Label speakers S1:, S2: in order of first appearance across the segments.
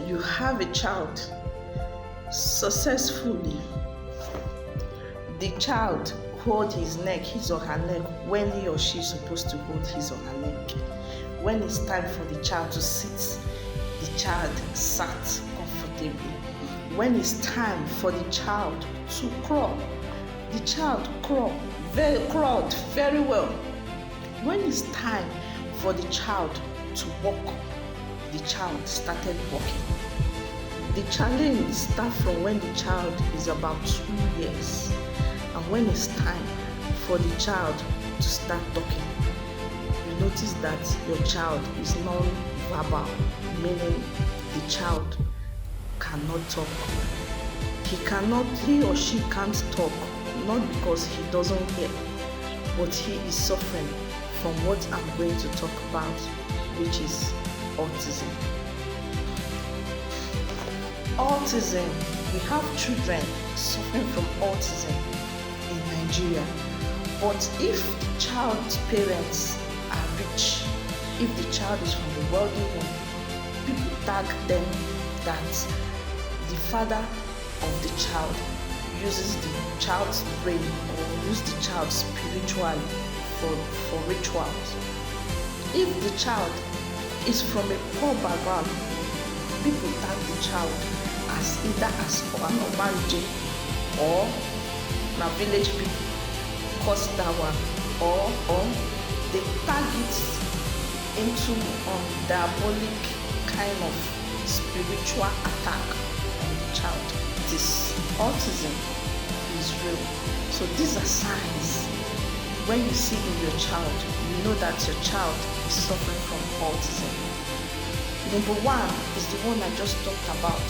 S1: you have a child successfully, the child hold his or her neck when he or she is supposed to hold his or her neck. When it's time for the child to sit, the child sat comfortably. When it's time for the child to crawl, the child crawled very well. When it's time for the child to walk, the child started walking. The challenge starts from when the child is about 2 years, and when it's time for the child to start talking, you notice that your child is non-verbal, meaning the child cannot talk. He or she can't talk, not because he doesn't hear, but he is suffering from what I'm going to talk about, which is autism. Autism, we have children suffering from autism in Nigeria, but if the child's parents are rich, if the child is from a wealthy home, people tag them that the father of the child uses the child's brain or use the child spiritually for rituals. If the child is from a poor background, people tag the child as either as an obanje or na village people cause that one, or they tag it into diabolic kind of spiritual attack on the child. This autism is real. So these are signs. When you see in your child, you know that your child is suffering from autism. Number one is the one I just talked about.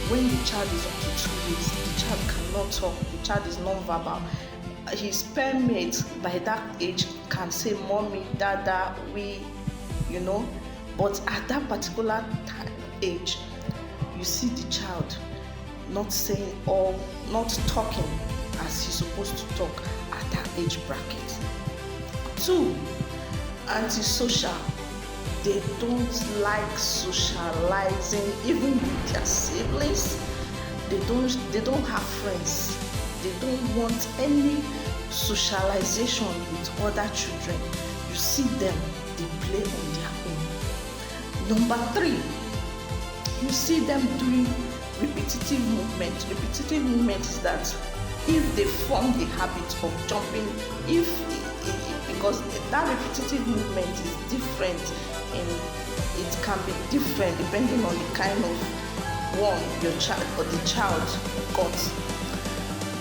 S1: When the child is up to 2 years, the child cannot talk, the child is non-verbal. His parents by that age can say mommy, dada, we, but at that particular age, you see the child not saying or not talking as he's supposed to talk at that age bracket. 2, antisocial. They don't like socializing even with their siblings. They don't have friends. They don't want any socialization with other children. You see them, they play on their own. Number 3, you see them doing repetitive movement. Repetitive movement is that if they form the habit of jumping, because that repetitive movement is different, and it can be different depending on the kind of one your child or the child got.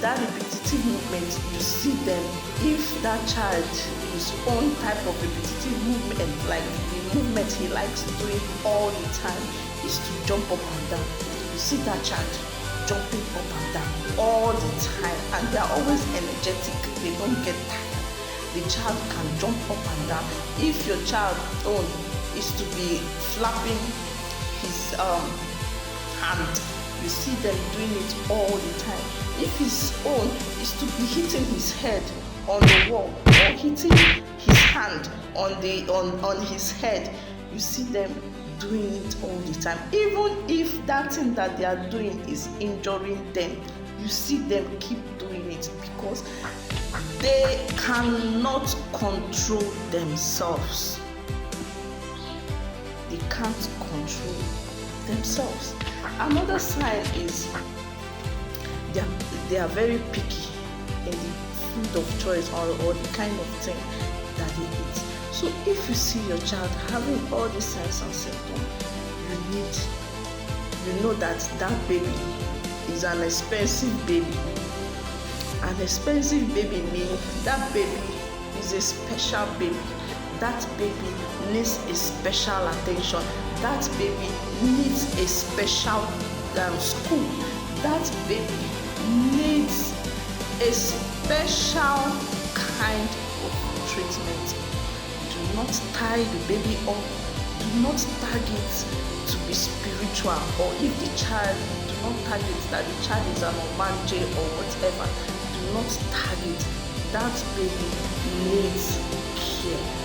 S1: That repetitive movement, you see them, if that child his own type of repetitive movement, like the movement he likes doing all the time is to jump up and down. You see that child jumping up and down all the time, and they are always energetic, they don't get tired. The child can jump up and down. If your child own is to be flapping his hand, you see them doing it all the time. If his own is to be hitting his head on the wall or hitting his hand on his head, you see them doing it all the time. Even if that thing that they are doing is injuring them, you see them keep doing it because they cannot control themselves. They can't control themselves. Another sign is they are very picky in the food of choice or the kind of thing that they eat. So if you see your child having all these signs and symptoms, you know that baby is an expensive baby. An expensive baby means that baby is a special baby. That baby needs a special attention. That baby needs a special school. That baby needs a special kind of treatment. Do not tie the baby up. Do not target to be spiritual, or if the child, do not target that the child is an omanje or whatever. Do not target. That baby needs care.